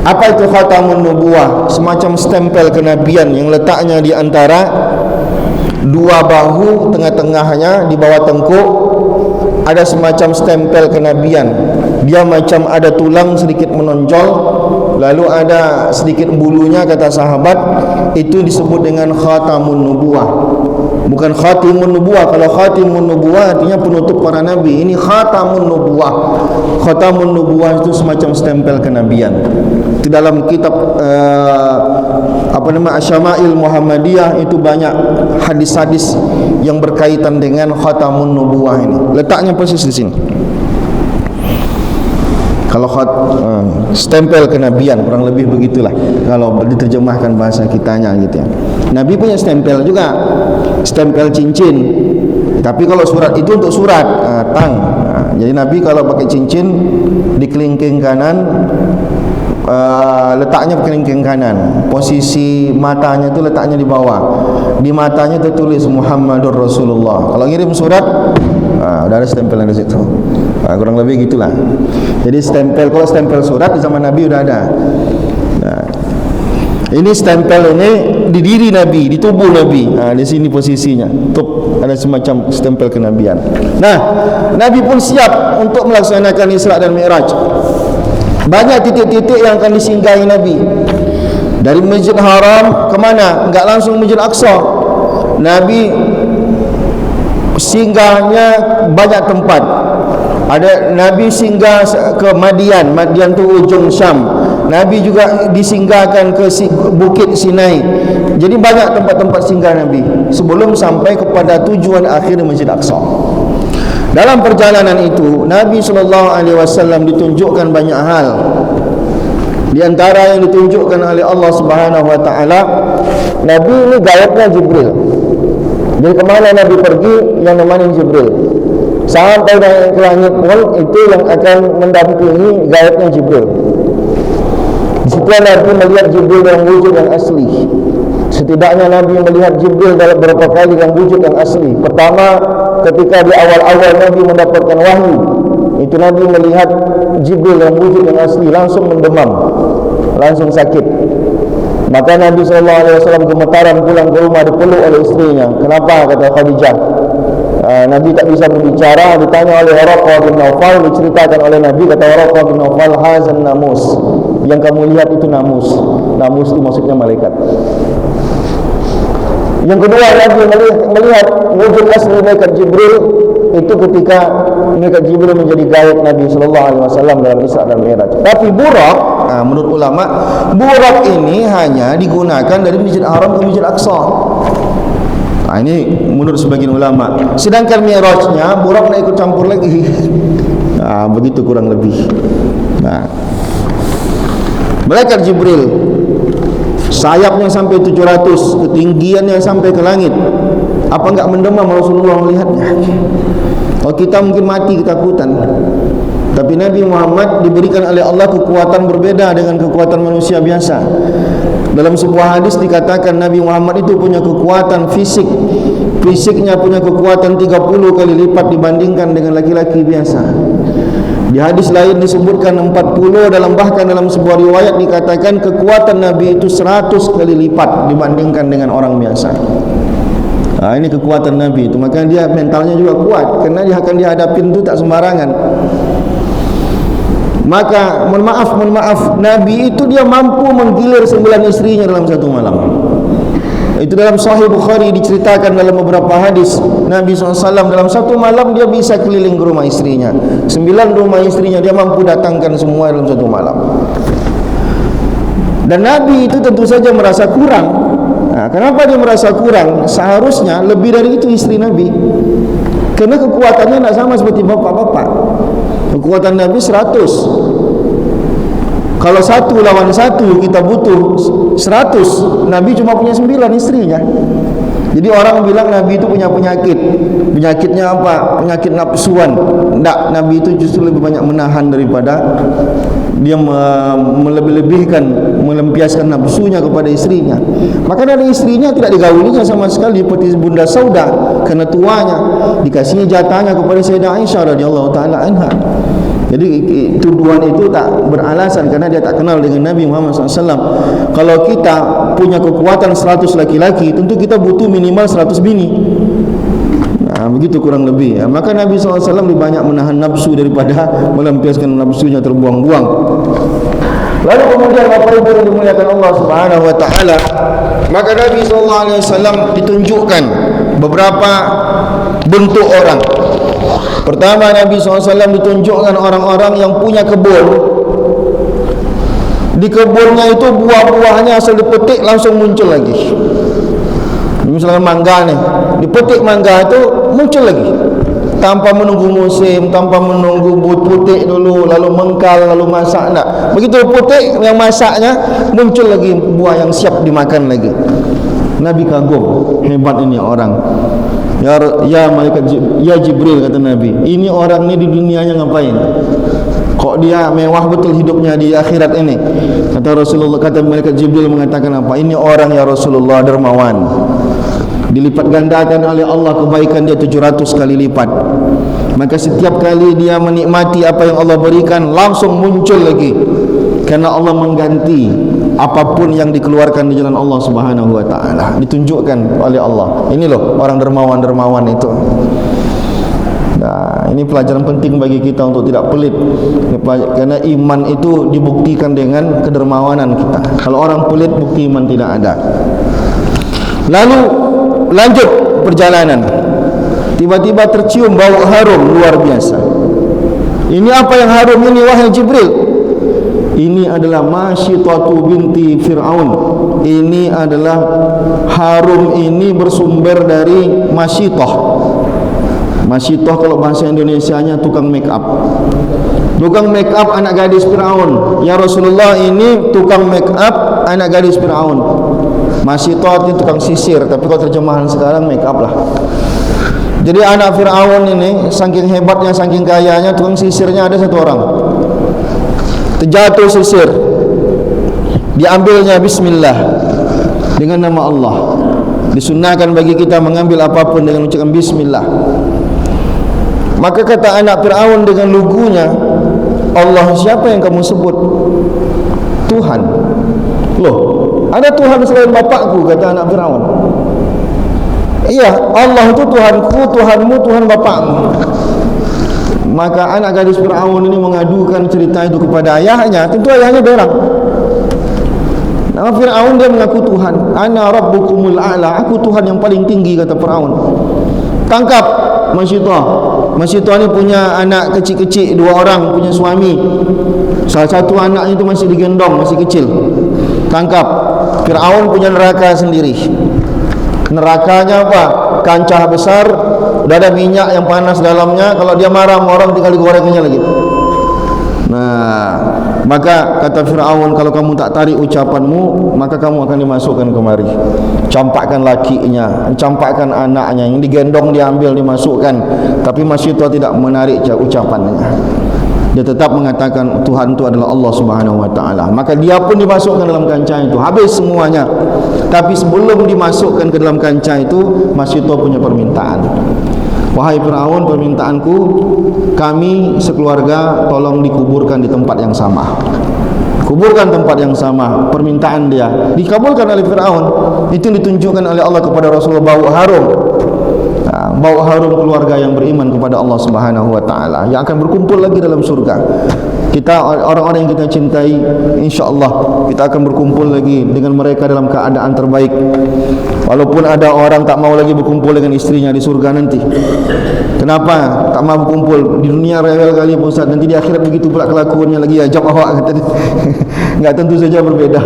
A: Apa itu khatamun nubuwah? Semacam stempel kenabian yang letaknya di antara dua bahu, tengah-tengahnya di bawah tengkuk ada semacam stempel kenabian. Dia macam ada tulang sedikit menonjol, lalu ada sedikit bulunya, kata sahabat. Itu disebut dengan khatamun nubuwah, bukan khatimun nubuwah. Kalau khatimun nubuwah artinya penutup para nabi. Ini khatamun nubuwah. Khatamun nubuwah itu semacam stempel kenabian. Di dalam kitab Asyama'il Muhammadiyah itu banyak hadis-hadis yang berkaitan dengan khatamun nubuwah ini. Letaknya persis di sini. Kalau stempel kenabian kurang lebih begitulah kalau diterjemahkan bahasa kitanya gitu ya. Nabi punya stempel juga, stempel cincin. Tapi kalau surat itu untuk surat tang. Jadi Nabi kalau pakai cincin di kelingking kanan, letaknya kelingking kanan. Posisi matanya itu letaknya di bawah. Di matanya tertulis Muhammadur Rasulullah. Kalau ngirim surat, udah ada stempel di situ. Kurang lebih gitulah. Jadi stempel, kalau stempel surat di zaman Nabi udah ada. Nah, ini stempel ini di diri Nabi, di tubuh Nabi. Di sini posisinya. Tuh ada semacam stempel kenabian. Nah, Nabi pun siap untuk melaksanakan Isra dan Mi'raj. Banyak titik-titik yang akan disinggahi Nabi. Dari Masjid Haram ke mana? Enggak langsung Masjid Aqsa. Nabi singgahnya banyak tempat. Ada Nabi singgah ke Madian. Madian tu ujung Syam. Nabi juga disinggahkan ke Bukit Sinai. Jadi banyak tempat-tempat singgah Nabi sebelum sampai kepada tujuan akhir Masjid Aqsa. Dalam perjalanan itu Nabi SAW ditunjukkan banyak hal. Di antara yang ditunjukkan oleh Allah Subhanahu Wa Taala, Nabi ini gaibnya Jibril. Jadi kemana Nabi pergi, yang nemani Jibril. Sampai ke langit pun itu yang akan mendampingi gaibnya Jibril. Jika Nabi melihat Jibril dalam wujud yang asli. Setidaknya Nabi melihat Jibril dalam beberapa kali dalam wujud yang asli. Pertama, ketika di awal-awal Nabi mendapatkan wahyu, itu Nabi melihat Jibril dalam wujud yang asli, langsung mendemam, langsung sakit. Maka Nabi SAW gemetaran pulang ke rumah, dipeluk oleh istrinya. Kenapa? Kata Khadijah. Nabi tak bisa berbicara. Ditanya oleh Waraqah bin Naufal, diceritakan oleh Nabi, kata Waraqah bin Naufal, hazan namus, yang kamu lihat itu namus. Namus itu maksudnya malaikat. Yang kedua, Nabi melihat wujud asli malaikat Jibril itu ketika malaikat Jibril menjadi gaib Nabi SAW dalam Isra dan Mi'raj. Tapi Buraq, menurut ulama, Buraq ini hanya digunakan dari Masjid Haram ke Masjid Aqsa. Ini menurut sebagian ulama. Sedangkan Mi'rajnya Buraq nak ikut campur lagi. Begitu kurang lebih. Malaikat Jibril sayapnya sampai 700, ketinggiannya sampai ke langit. Apa enggak mendemam Rasulullah melihatnya? Kalau kita mungkin mati ketakutan. Tapi Nabi Muhammad diberikan oleh Allah kekuatan berbeda dengan kekuatan manusia biasa. Dalam sebuah hadis dikatakan Nabi Muhammad itu punya kekuatan fisik. Fisiknya punya kekuatan 30 kali lipat dibandingkan dengan laki-laki biasa. Di hadis lain disebutkan 40, bahkan dalam sebuah riwayat dikatakan kekuatan Nabi itu 100 kali lipat dibandingkan dengan orang biasa. Ini kekuatan Nabi itu. Maka dia mentalnya juga kuat, karena dia akan dihadapin itu tak sembarangan. Maka mohon maaf, Nabi itu dia mampu menggilir 9 istrinya dalam satu malam. Itu dalam Sahih Bukhari diceritakan dalam beberapa hadis. Nabi SAW dalam satu malam dia bisa keliling ke rumah istrinya. 9 rumah istrinya dia mampu datangkan semua dalam satu malam. Dan Nabi itu tentu saja merasa kurang. Kenapa dia merasa kurang? Seharusnya lebih dari itu istri Nabi. Karena kekuatannya tidak sama seperti bapak-bapak. Kekuatan Nabi 100. Kalau 1 lawan 1 kita butuh 100. Nabi cuma punya 9 istrinya. Jadi orang bilang Nabi itu punya penyakit. Penyakitnya apa? Penyakit nafsuan. Tidak, Nabi itu justru lebih banyak menahan daripada dia melebih-lebihkan, melampiaskan nafsunya kepada istrinya. Maka dari istrinya tidak digaulinya sama sekali, seperti Bunda Saudah, karena tuanya dikasihnya jatahnya kepada Sayyidah Aisyah radhiyallahu taala anha. Jadi tuduhan itu tak beralasan, karena dia tak kenal dengan Nabi Muhammad SAW. Kalau kita punya kekuatan 100 laki-laki, tentu kita butuh minimal 100 bini. Begitu kurang lebih. Maka Nabi SAW lebih banyak menahan nafsu daripada melampiaskan nafsunya terbuang-buang. Lalu kemudian Bapak Ibu yang dimuliakan Allah Subhanahu Wa Taala, maka Nabi SAW ditunjukkan beberapa bentuk orang. Pertama, Nabi SAW ditunjukkan orang-orang yang punya kebun. Di kebunnya itu buah-buahnya asal dipetik langsung muncul lagi. Misalnya mangga nih, dipetik mangga itu muncul lagi, tanpa menunggu musim, tanpa menunggu putik dulu, lalu mengkal, lalu masak. Nak begitu putik yang masaknya, muncul lagi buah yang siap dimakan lagi. Nabi kagum, hebat ini orang. Ya malaikat Jibril, kata Nabi, ini orang ini di dunianya ngapain? Kok dia mewah betul hidupnya di akhirat ini? Kata Rasulullah, kata malaikat Jibril mengatakan apa? Ini orang ya Rasulullah dermawan. Dilipat gandakan oleh Allah kebaikan dia 700 kali lipat. Maka setiap kali dia menikmati apa yang Allah berikan, langsung muncul lagi, karena Allah mengganti apapun yang dikeluarkan di jalan Allah Subhanahu Wa Taala. Ditunjukkan oleh Allah. Ini loh orang dermawan-dermawan itu. Ini pelajaran penting bagi kita untuk tidak pelit, karena iman itu dibuktikan dengan kedermawanan kita. Kalau orang pelit, bukti iman tidak ada. Lalu lanjut perjalanan, tiba-tiba tercium bau harum luar biasa. Ini apa yang harum ini, wahai Jibril? Ini adalah Masyitatu binti Fir'aun. Ini adalah harum ini bersumber dari Masyitah. Masyitah kalau bahasa Indonesianya tukang make up. Tukang make up anak gadis Fir'aun. Ya Rasulullah, ini tukang make up anak gadis Fir'aun. Masyitah itu tukang sisir, tapi kalau terjemahan sekarang make up lah. Jadi anak Fir'aun ini saking hebatnya, saking kayanya, tukang sisirnya ada satu orang. Terjatuh sisir, diambilnya bismillah, dengan nama Allah. Disunnahkan bagi kita mengambil apapun dengan ucapan bismillah. Maka kata anak Fir'aun dengan lugunya, Allah siapa yang kamu sebut? Tuhan. Loh, ada Tuhan selain bapakku, kata anak Fir'aun. Iya, Allah itu Tuhanku, Tuhanmu, Tuhan bapakmu. Maka anak gadis Fir'aun ini mengadukan cerita itu kepada ayahnya. Tentu ayahnya berang. Nama Fir'aun, dia mengaku Tuhan. Ana rabbukumul a'la, aku Tuhan yang paling tinggi, kata Fir'aun. Tangkap Masyitah. Masyitah ini punya anak kecil-kecil, 2 orang, punya suami. Salah satu anaknya itu masih digendong, masih kecil. Tangkap. Fir'aun punya neraka sendiri. Nerakanya apa? Kancah besar, udah ada minyak yang panas dalamnya. Kalau dia marah sama orang, tinggal digorengnya lagi. Nah, maka kata Fir'aun, kalau kamu tak tarik ucapanmu, maka kamu akan dimasukkan kemari. Campakkan lakinya, campakkan anaknya, yang digendong diambil dimasukkan. Tapi Masyitah tidak menarik ucapannya. Dia tetap mengatakan Tuhan itu adalah Allah Subhanahu wa taala. Maka dia pun dimasukkan dalam kancah itu. Habis semuanya. Tapi sebelum dimasukkan ke dalam kancah itu, Masyitah punya permintaan. Wahai Fir'aun, permintaanku, kami sekeluarga tolong dikuburkan di tempat yang sama. Kuburkan tempat yang sama. Permintaan dia dikabulkan oleh Fir'aun. Itu ditunjukkan oleh Allah kepada Rasulullah, bau harum. Bau harum keluarga yang beriman kepada Allah Subhanahu wa taala yang akan berkumpul lagi dalam surga. Kita, orang-orang yang kita cintai, insya-Allah kita akan berkumpul lagi dengan mereka dalam keadaan terbaik. Walaupun ada orang tak mau lagi berkumpul dengan istrinya di surga nanti. Kenapa tak mau berkumpul? Di dunia rewel kali Pak Ustaz, nanti di akhirat begitu pula kelakuannya lagi, ajab awak kata dia. Enggak, tentu saja berbeda.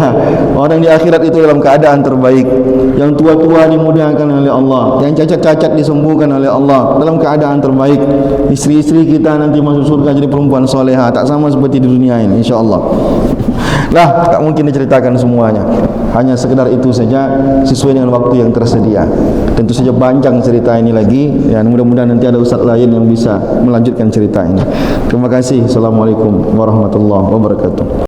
A: Orang di akhirat itu dalam keadaan terbaik. Yang tua-tua dimudahkan oleh Allah, yang cacat-cacat disembuhkan oleh Allah, dalam keadaan terbaik. Istri-istri kita nanti masuk surga jadi perempuan soleha, tak sama seperti di dunia ini, insya-Allah. Lah, tak mungkin diceritakan semuanya. Hanya sekedar itu saja sesuai dengan waktu yang tersedia. Tentu saja panjang cerita ini lagi. Ya, mudah-mudahan nanti ada ustaz lain yang bisa melanjutkan cerita ini. Terima kasih. Assalamualaikum warahmatullahi wabarakatuh.